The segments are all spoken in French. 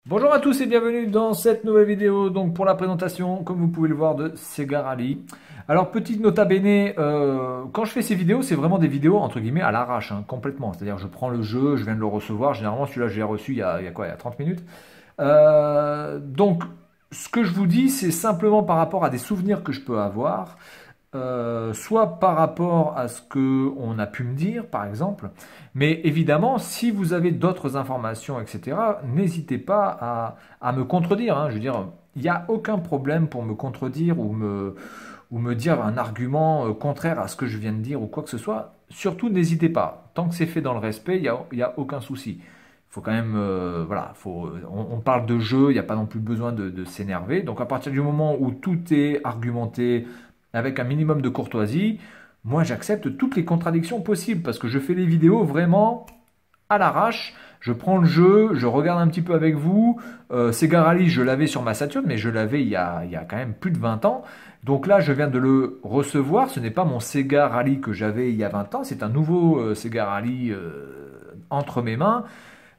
Bonjour à tous et bienvenue dans cette nouvelle vidéo donc pour la présentation, comme vous pouvez le voir, de Sega Rally. Alors petite nota bene, quand je fais ces vidéos, c'est vraiment des vidéos entre guillemets à l'arrache, hein, complètement. C'est-à-dire je prends le jeu, je viens de le recevoir, généralement celui-là je l'ai reçu il y a quoi, il y a 30 minutes. Donc ce que je vous dis, c'est simplement par rapport à des souvenirs que je peux avoir. Soit par rapport à ce que on a pu me dire, par exemple, mais évidemment, si vous avez d'autres informations, etc., n'hésitez pas à me contredire, hein. Je veux dire, il n'y a aucun problème pour me contredire ou me dire un argument contraire à ce que je viens de dire ou quoi que ce soit. Surtout, n'hésitez pas. Tant que c'est fait dans le respect, il y a aucun souci. Il faut quand même, voilà, on parle de jeu, il n'y a pas non plus besoin de s'énerver. Donc à partir du moment où tout est argumenté, avec un minimum de courtoisie, moi j'accepte toutes les contradictions possibles parce que je fais les vidéos vraiment à l'arrache. Je prends le jeu, je regarde un petit peu avec vous. Sega Rally, je l'avais sur ma Saturn, mais je l'avais il y a quand même plus de 20 ans. Donc là, je viens de le recevoir. Ce n'est pas mon Sega Rally que j'avais il y a 20 ans. C'est un nouveau Sega Rally entre mes mains.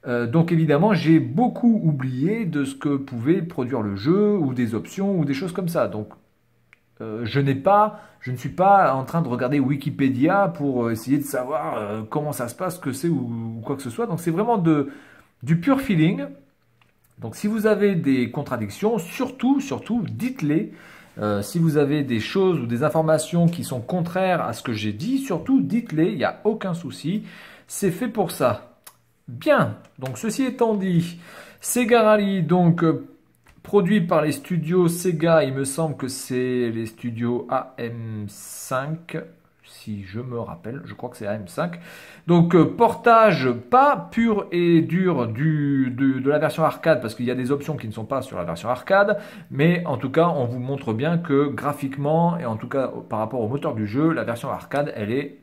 Donc évidemment, j'ai beaucoup oublié de ce que pouvait produire le jeu, ou des options, ou des choses comme ça. Donc je ne suis pas en train de regarder Wikipédia pour essayer de savoir comment ça se passe, ce que c'est ou quoi que ce soit. Donc c'est vraiment du pur feeling. Donc si vous avez des contradictions, surtout, dites-les. Si vous avez des choses ou des informations qui sont contraires à ce que j'ai dit, surtout dites-les, il n'y a aucun souci. C'est fait pour ça. Bien, donc ceci étant dit, Sega Rally, donc produit par les studios Sega, il me semble que c'est les studios AM5, si je me rappelle, je crois que c'est AM5. Donc portage pas pur et dur de la version arcade, parce qu'il y a des options qui ne sont pas sur la version arcade, mais en tout cas on vous montre bien que graphiquement, et en tout cas par rapport au moteur du jeu, la version arcade elle est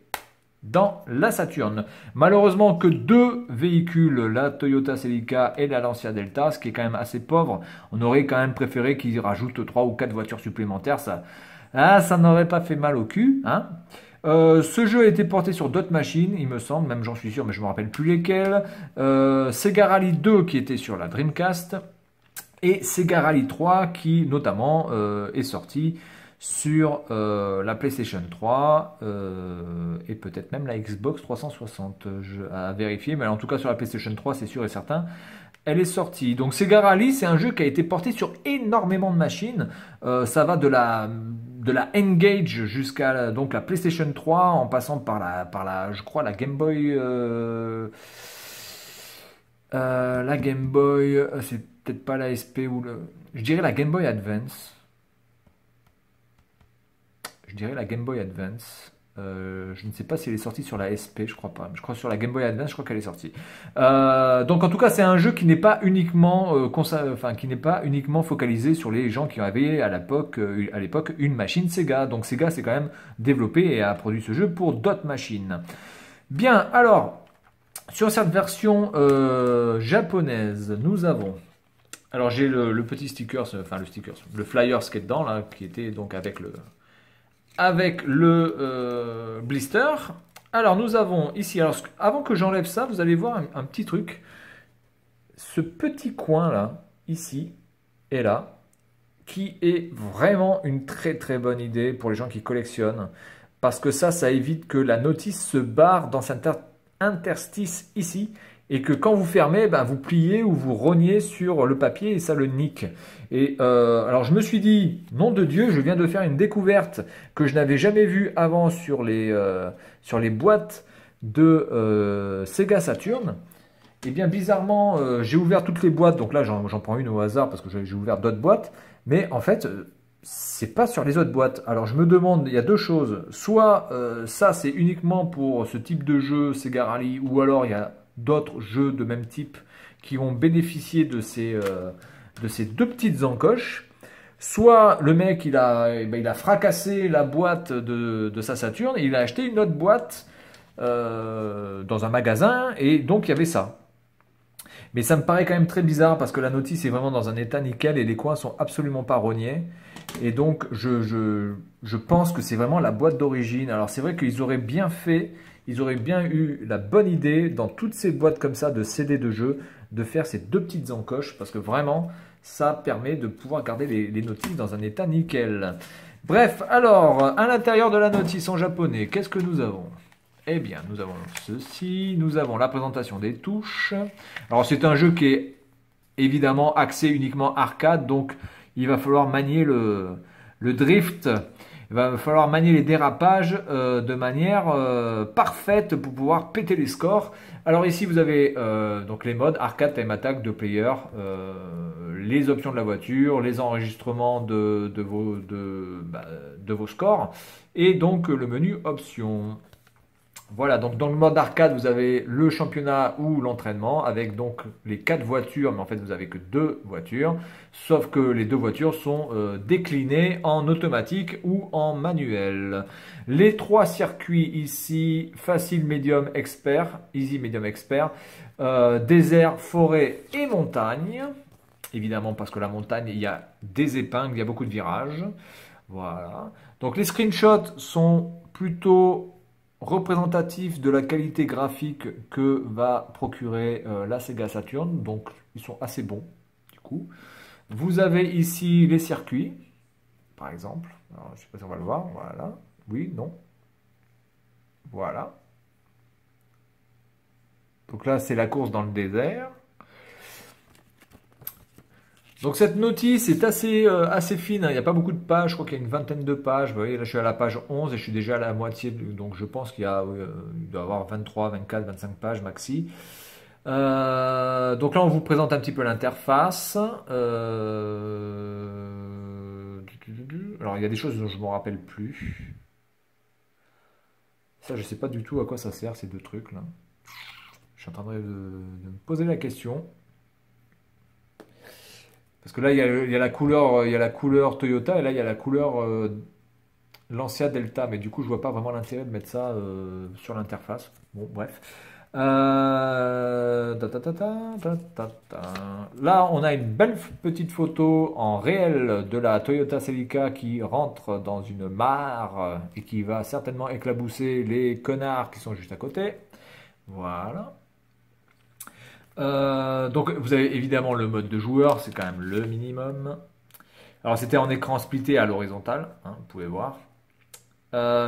dans la Saturn. Malheureusement que deux véhicules, la Toyota Celica et la Lancia Delta, ce qui est quand même assez pauvre. On aurait quand même préféré qu'ils rajoutent 3 ou 4 voitures supplémentaires. Ça n'aurait pas fait mal au cul, hein. Ce jeu a été porté sur d'autres machines, il me semble, même j'en suis sûr, mais je ne me rappelle plus lesquelles. Sega Rally 2 qui était sur la Dreamcast et Sega Rally 3 qui notamment est sorti sur la PlayStation 3 et peut-être même la Xbox 360 à vérifier, mais en tout cas sur la PlayStation 3 c'est sûr et certain, elle est sortie. Donc Sega Rally, c'est un jeu qui a été porté sur énormément de machines. Ça va de la N-Gage jusqu'à donc la PlayStation 3 en passant par la je crois la Game Boy la Game Boy, c'est peut-être pas la SP ou le, je dirais la Game Boy Advance. Je dirais la Game Boy Advance. Je ne sais pas si elle est sortie sur la SP, je crois pas. Je crois sur la Game Boy Advance, je crois qu'elle est sortie. Donc en tout cas, c'est un jeu qui n'est pas uniquement, qui n'est pas uniquement focalisé sur les gens qui avaient à l'époque une machine Sega. Donc Sega s'est quand même développé et a produit ce jeu pour d'autres machines. Bien, alors sur cette version japonaise, nous avons. Alors j'ai le petit sticker, le flyer qui est dedans là, qui était donc avec le blister. Alors nous avons ici, alors avant que j'enlève ça, vous allez voir un petit truc. Ce petit coin là, ici et là, qui est vraiment une très bonne idée pour les gens qui collectionnent. Parce que ça évite que la notice se barre dans cet interstice ici. Et que quand vous fermez, ben, vous pliez ou vous rognez sur le papier et ça le nique. Et alors je me suis dit, nom de Dieu, je viens de faire une découverte que je n'avais jamais vue avant sur les boîtes de Sega Saturn. Et bien bizarrement, j'ai ouvert toutes les boîtes, donc là j'en prends une au hasard parce que j'ai ouvert d'autres boîtes. Mais en fait, c'est pas sur les autres boîtes. Alors je me demande, il y a deux choses. Soit ça c'est uniquement pour ce type de jeu Sega Rally, ou alors il y a d'autres jeux de même type qui ont bénéficié de ces deux petites encoches. Soit le mec il a fracassé la boîte de sa Saturn et il a acheté une autre boîte dans un magasin et donc il y avait ça. Mais ça me paraît quand même très bizarre parce que la notice est vraiment dans un état nickel et les coins sont absolument pas rognés. Et donc je pense que c'est vraiment la boîte d'origine. Alors c'est vrai qu'ils auraient bien fait ils auraient bien eu la bonne idée, dans toutes ces boîtes comme ça de CD de jeux, de faire ces deux petites encoches, parce que vraiment, ça permet de pouvoir garder les notices dans un état nickel. Bref, alors, à l'intérieur de la notice en japonais, qu'est-ce que nous avons? Eh bien, nous avons ceci, nous avons la présentation des touches. Alors, c'est un jeu qui est évidemment axé uniquement arcade, donc il va falloir manier le drift, il va falloir manier les dérapages de manière parfaite pour pouvoir péter les scores. Alors ici vous avez donc les modes arcade, time attack, 2 players, les options de la voiture, les enregistrements de vos scores et donc le menu options. Voilà, donc dans le mode arcade, vous avez le championnat ou l'entraînement avec donc les 4 voitures, mais en fait vous n'avez que 2 voitures, sauf que les 2 voitures sont déclinées en automatique ou en manuel. Les 3 circuits ici, facile, médium, expert, easy, médium, expert, désert, forêt et montagne. Évidemment parce que la montagne, il y a des épingles, il y a beaucoup de virages. Voilà. Donc les screenshots sont plutôt représentatif de la qualité graphique que va procurer la Sega Saturn, donc ils sont assez bons du coup. Vous avez ici les circuits, par exemple. Alors, je ne sais pas si on va le voir, voilà. Oui, non. Voilà. Donc là, c'est la course dans le désert. Donc cette notice est assez fine, hein. Il n'y a pas beaucoup de pages, je crois qu'il y a une vingtaine de pages. Vous voyez, là je suis à la page 11 et je suis déjà à la moitié, donc je pense qu'il il doit y avoir 23, 24, 25 pages maxi. Donc là on vous présente un petit peu l'interface. Alors il y a des choses dont je ne me rappelle plus. Ça je ne sais pas du tout à quoi ça sert ces deux trucs là. Je suis en train de me poser la question. Parce que là, il y a la couleur Toyota et là, il y a la couleur Lancia Delta. Mais du coup, je vois pas vraiment l'intérêt de mettre ça sur l'interface. Bon, bref. Là, on a une belle petite photo en réel de la Toyota Celica qui rentre dans une mare et qui va certainement éclabousser les connards qui sont juste à côté. Voilà. Donc vous avez évidemment le mode de joueur, c'est quand même le minimum. Alors c'était en écran splitté à l'horizontale, hein, vous pouvez voir.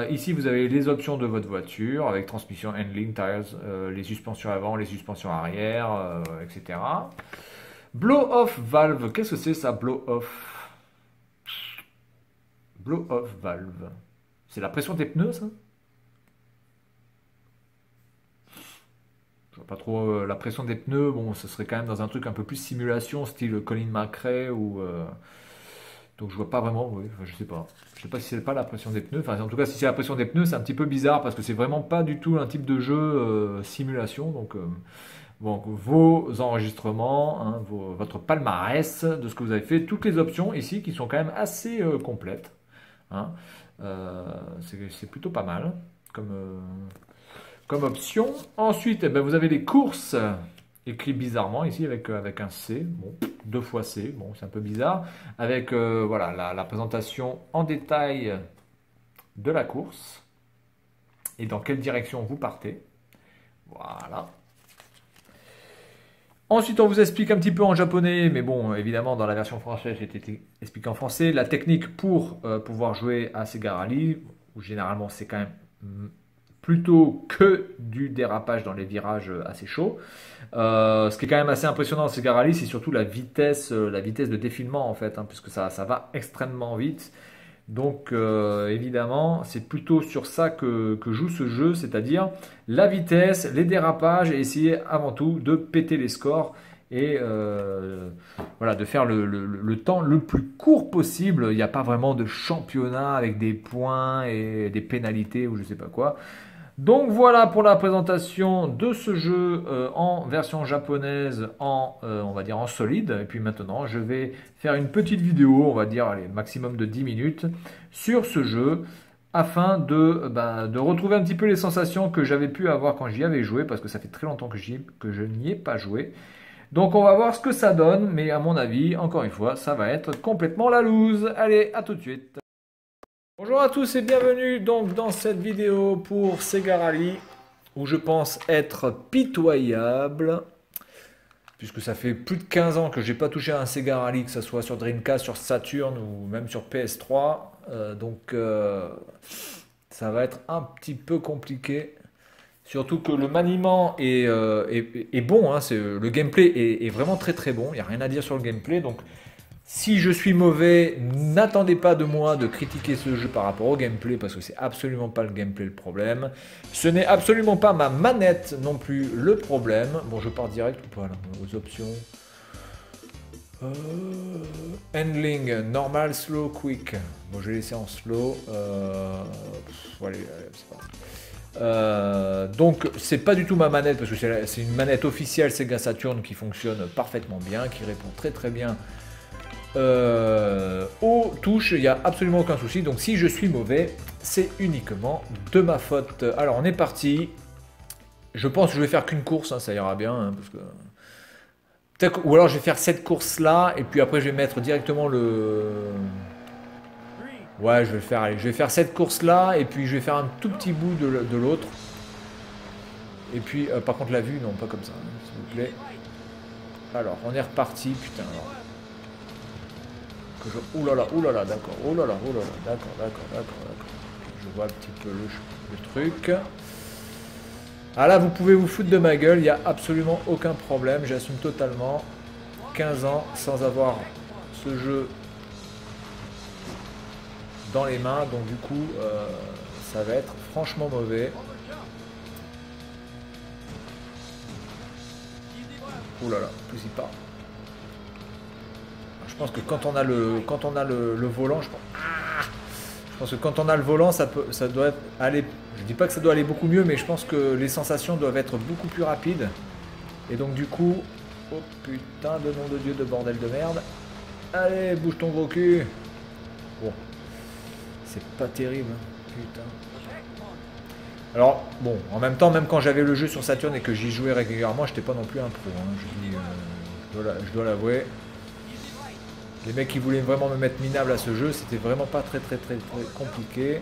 Ici vous avez les options de votre voiture avec transmission, handling, tires, les suspensions avant, les suspensions arrière, etc. Blow-off valve, qu'est-ce que c'est ça, blow-off? Blow-off valve. C'est la pression des pneus ça? Je vois pas trop la pression des pneus. Bon, ce serait quand même dans un truc un peu plus simulation, style Colin McRae ou. Donc je vois pas vraiment. Oui, enfin, je sais pas. Je sais pas si c'est pas la pression des pneus. Enfin, en tout cas, si c'est la pression des pneus, c'est un petit peu bizarre parce que c'est vraiment pas du tout un type de jeu simulation. Donc, bon, vos enregistrements, hein, votre palmarès de ce que vous avez fait, toutes les options ici qui sont quand même assez complètes. Hein. C'est plutôt pas mal comme option. Ensuite, eh ben, vous avez les courses écrit bizarrement ici avec un C, bon, 2 fois C, bon, c'est un peu bizarre, avec voilà, la présentation en détail de la course et dans quelle direction vous partez. Voilà. Ensuite, on vous explique un petit peu en japonais, mais bon, évidemment, dans la version française, j'ai été expliqué en français, la technique pour pouvoir jouer à Sega Rally, où généralement c'est quand même plutôt que du dérapage dans les virages assez chauds. Ce qui est quand même assez impressionnant dans Sega Rally, c'est surtout la vitesse de défilement en fait, hein, puisque ça va extrêmement vite. Donc évidemment, c'est plutôt sur ça que joue ce jeu, c'est-à-dire la vitesse, les dérapages et essayer avant tout de péter les scores et voilà, de faire le temps le plus court possible. Il n'y a pas vraiment de championnat avec des points et des pénalités ou je sais pas quoi. Donc voilà pour la présentation de ce jeu en version japonaise, on va dire en solide. Et puis maintenant, je vais faire une petite vidéo, on va dire allez, maximum de 10 minutes, sur ce jeu, afin de retrouver un petit peu les sensations que j'avais pu avoir quand j'y avais joué, parce que ça fait très longtemps que je n'y ai pas joué. Donc on va voir ce que ça donne, mais à mon avis, encore une fois, ça va être complètement la loose. Allez, à tout de suite. Bonjour à tous et bienvenue donc dans cette vidéo pour Sega Rally. où je pense être pitoyable, puisque ça fait plus de 15 ans que j'ai pas touché à un Sega Rally, que ce soit sur Dreamcast, sur Saturn ou même sur PS3. Ça va être un petit peu compliqué. Surtout que le maniement est bon, hein, le gameplay est vraiment très très bon, il n'y a rien à dire sur le gameplay. Donc si je suis mauvais, n'attendez pas de moi de critiquer ce jeu par rapport au gameplay, parce que c'est absolument pas le gameplay le problème. Ce n'est absolument pas ma manette non plus le problème. Bon, je pars direct ou pas là, aux options. Handling, normal, slow, quick. Bon, je vais laisser en slow. Allez, c'est parti. Donc c'est pas du tout ma manette, parce que c'est une manette officielle Sega Saturn qui fonctionne parfaitement bien, qui répond très très bien aux touches, il n'y a absolument aucun souci. Donc si je suis mauvais, c'est uniquement de ma faute. Alors on est parti. Je pense que je vais faire qu'une course, hein, ça ira bien, hein, parce que ou alors je vais faire cette course là et puis après je vais mettre directement le... Ouais, je vais le faire. Allez, je vais faire cette course-là, et puis je vais faire un tout petit bout de l'autre. Et puis, par contre, la vue, non, pas comme ça, hein, s'il vous plaît. Alors, on est reparti, putain. Alors. Ouh là là, d'accord. Oh là là, d'accord. Je vois un petit peu le truc. Ah là, vous pouvez vous foutre de ma gueule, il n'y a absolument aucun problème, j'assume totalement. 15 ans sans avoir ce jeu dans les mains, donc du coup ça va être franchement mauvais. Ouh là là, plus il part. Je pense que quand on a le volant, je pense que quand on a le volant, ça doit aller. Je dis pas que ça doit aller beaucoup mieux, mais je pense que les sensations doivent être beaucoup plus rapides. Et donc du coup, oh putain de nom de Dieu de bordel de merde. Allez, bouge ton gros cul. Bon. C'est pas terrible, putain. Alors, bon, en même temps, même quand j'avais le jeu sur Saturn et que j'y jouais régulièrement, j'étais pas non plus un pro. Hein. Je dois l'avouer. Les mecs qui voulaient vraiment me mettre minable à ce jeu, c'était vraiment pas très compliqué.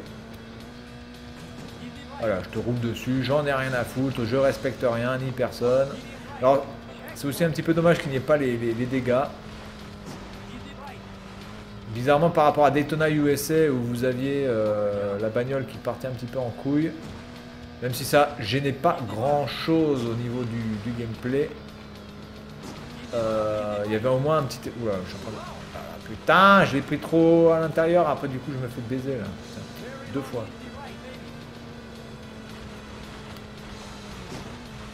Voilà, je te roule dessus, j'en ai rien à foutre, je respecte rien ni personne. Alors, c'est aussi un petit peu dommage qu'il n'y ait pas les dégâts. Bizarrement par rapport à Daytona USA où vous aviez la bagnole qui partait un petit peu en couille, même si ça gênait pas grand chose au niveau du gameplay, il y avait au moins un petit... Oula, je suis en train de... Ah, putain, je l'ai pris trop à l'intérieur, après du coup je me fais baiser là, putain, 2 fois.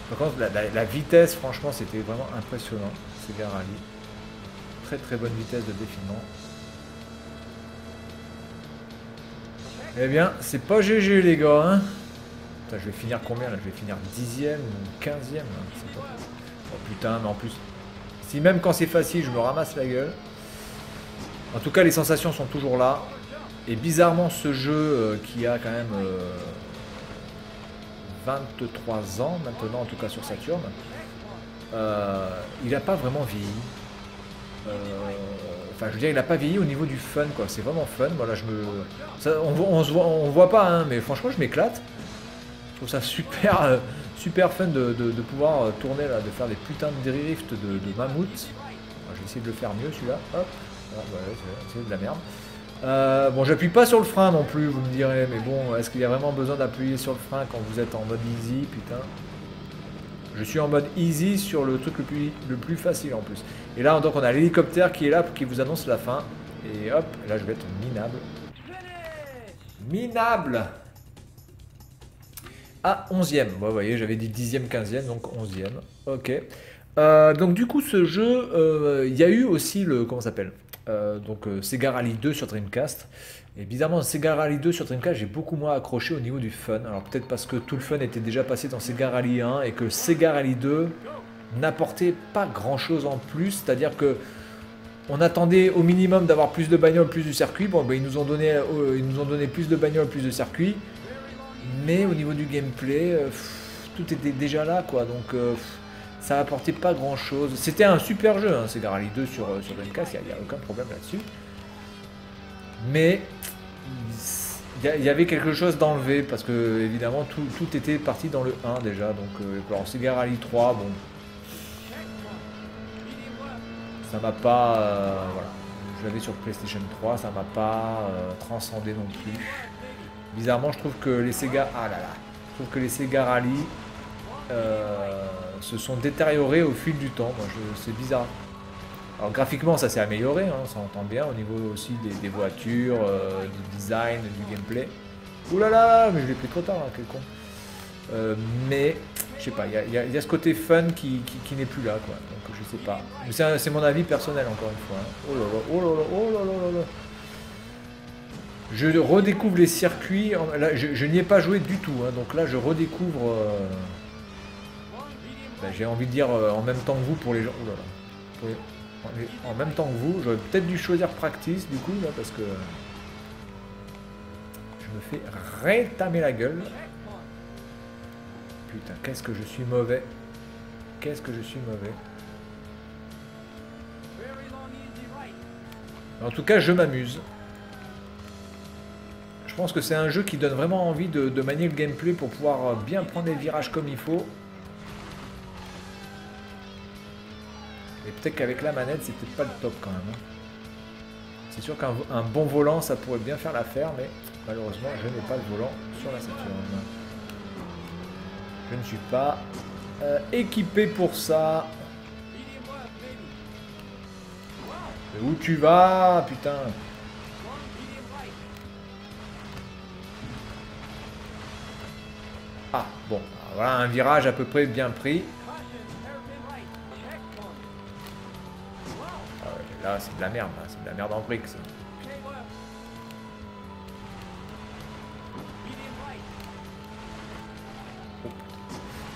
Par contre la vitesse, franchement c'était vraiment impressionnant, Sega Rally. Très bonne vitesse de défilement. Eh bien, c'est pas GG les gars, hein. Putain, je vais finir combien là? Je vais finir 10e ou 15e. Pas... Oh putain, mais en plus, si même quand c'est facile, je me ramasse la gueule. En tout cas, les sensations sont toujours là. Et bizarrement, ce jeu qui a quand même 23 ans maintenant, en tout cas sur Saturn, il n'a pas vraiment vieilli. Enfin, je veux dire, il n'a pas vieilli au niveau du fun, quoi. C'est vraiment fun. Voilà, on voit pas, hein, mais franchement, je m'éclate. Je trouve ça super, super fun de pouvoir tourner là, de faire des putains de drifts de mammouth. Je vais essayer de le faire mieux, celui-là. Hop. Ah, ouais, c'est de la merde. Bon, j'appuie pas sur le frein non plus, vous me direz, mais bon, est-ce qu'il y a vraiment besoin d'appuyer sur le frein quand vous êtes en mode easy, putain? Je suis en mode easy sur le truc le plus facile en plus. Et là, donc, on a l'hélicoptère qui est là, qui vous annonce la fin. Et hop, là, je vais être minable. Minable! Ah, 11e. Bon, vous voyez, j'avais dit 10e, 15e, donc 11e. Ok. Donc, du coup, ce jeu, il y a eu aussi le... Comment ça s'appelle? Sega Rally 2 sur Dreamcast. Et bizarrement, Sega Rally 2 sur Dreamcast, j'ai beaucoup moins accroché au niveau du fun. Alors peut-être parce que tout le fun était déjà passé dans Sega Rally 1 et que Sega Rally 2 n'apportait pas grand-chose en plus. C'est-à-dire que on attendait au minimum d'avoir plus de bagnoles, plus de circuits. Bon, ben, ils nous ont donné plus de bagnoles, plus de circuits. Mais au niveau du gameplay, tout était déjà là, quoi. Donc ça apportait pas grand-chose. C'était un super jeu, hein, Sega Rally 2 sur Dreamcast, il n'y a aucun problème là-dessus. Mais il y avait quelque chose d'enlevé parce que évidemment tout était parti dans le 1 déjà. Donc alors Sega Rally 3, bon, ça m'a pas, voilà, je l'avais sur PlayStation 3, ça m'a pas transcendé non plus. Bizarrement, je trouve que les Sega, ah là là, je trouve que les Sega Rally se sont détériorés au fil du temps. C'est bizarre. Alors graphiquement, ça s'est amélioré, hein, ça entend bien au niveau aussi des voitures, du design, du gameplay. Ouh là là, mais je l'ai pris trop tard, hein, quel con. Mais je sais pas, il y a ce côté fun qui n'est plus là, quoi. Donc je sais pas. Mais c'est mon avis personnel encore une fois. Hein. Oh là là, oh là là, oh là là là là. Je redécouvre les circuits. Là, je n'y ai pas joué du tout, hein, donc là je redécouvre. Ben, j'ai envie de dire en même temps que vous pour les gens. Oh là là. En même temps que vous, j'aurais peut-être dû choisir Practice du coup là parce que je me fais rétamer la gueule. Putain, qu'est-ce que je suis mauvais. Qu'est-ce que je suis mauvais. En tout cas, je m'amuse. Je pense que c'est un jeu qui donne vraiment envie de manier le gameplay pour pouvoir bien prendre les virages comme il faut. Et peut-être qu'avec la manette, c'est peut-être pas le top quand même. Hein. C'est sûr qu'un bon volant, ça pourrait bien faire l'affaire, mais malheureusement, je n'ai pas de volant sur la Saturn. Je ne suis pas équipé pour ça. Et où tu vas, putain? Ah, bon, voilà un virage à peu près bien pris. Là, c'est de la merde, c'est de la merde en briques.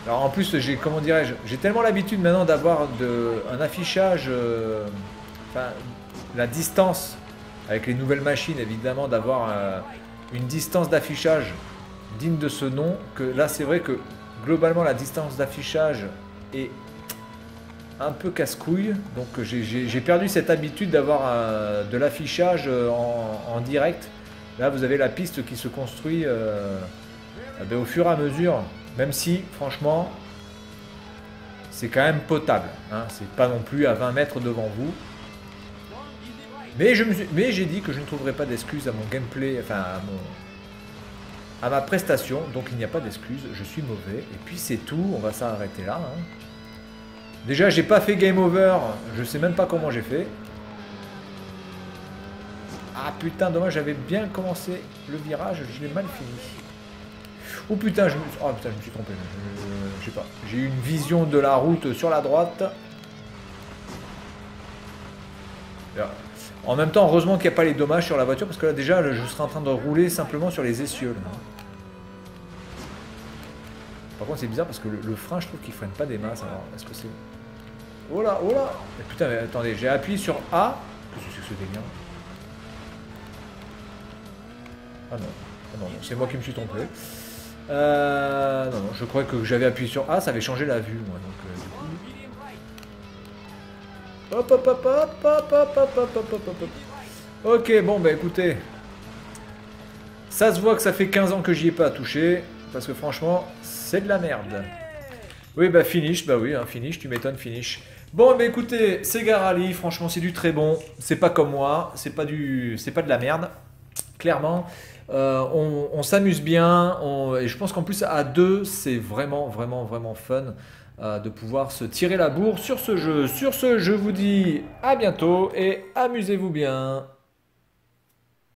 Alors en plus, comment dirais-je, j'ai tellement l'habitude maintenant d'avoir un affichage, enfin, la distance avec les nouvelles machines, évidemment, d'avoir une distance d'affichage digne de ce nom, que là, c'est vrai que globalement, la distance d'affichage est un peu casse-couille, donc j'ai perdu cette habitude d'avoir de l'affichage en direct. Là vous avez la piste qui se construit au fur et à mesure, même si franchement c'est quand même potable, hein. C'est pas non plus à 20 mètres devant vous, mais j'ai dit que je ne trouverais pas d'excuses à mon gameplay, enfin à ma prestation, donc il n'y a pas d'excuses, je suis mauvais, et puis c'est tout, on va s'arrêter là, hein. Déjà, j'ai pas fait game over, je sais même pas comment j'ai fait. Ah putain, dommage, j'avais bien commencé le virage, je l'ai mal fini. Oh putain, je me suis trompé, je sais pas. J'ai eu une vision de la route sur la droite. En même temps, heureusement qu'il n'y a pas les dommages sur la voiture, parce que là déjà, je serais en train de rouler simplement sur les essieux. Là. Par contre, c'est bizarre parce que le frein, je trouve qu'il freine pas des masses. Alors, est-ce que c'est... Oh là, oh là! Putain, mais attendez, j'ai appuyé sur A. Qu'est-ce que c'est que ce délire? Ah non, ah non, c'est moi qui me suis trompé. Non, non, je croyais que j'avais appuyé sur A, ça avait changé la vue, moi. Donc, du coup... Hop, hop, hop, hop, hop, hop, hop, hop, hop, hop, hop. Ok, bon, bah écoutez. Ça se voit que ça fait 15 ans que j'y ai pas touché. Parce que franchement, c'est de la merde. Oui, bah finish, bah oui, hein, finish, tu m'étonnes, finish. Bon, bah écoutez, Sega Rally, franchement, c'est du très bon. C'est pas comme moi, c'est pas de la merde, clairement. On s'amuse bien, et je pense qu'en plus, à deux, c'est vraiment, vraiment, vraiment fun de pouvoir se tirer la bourre sur ce jeu. Sur ce, je vous dis à bientôt et amusez-vous bien.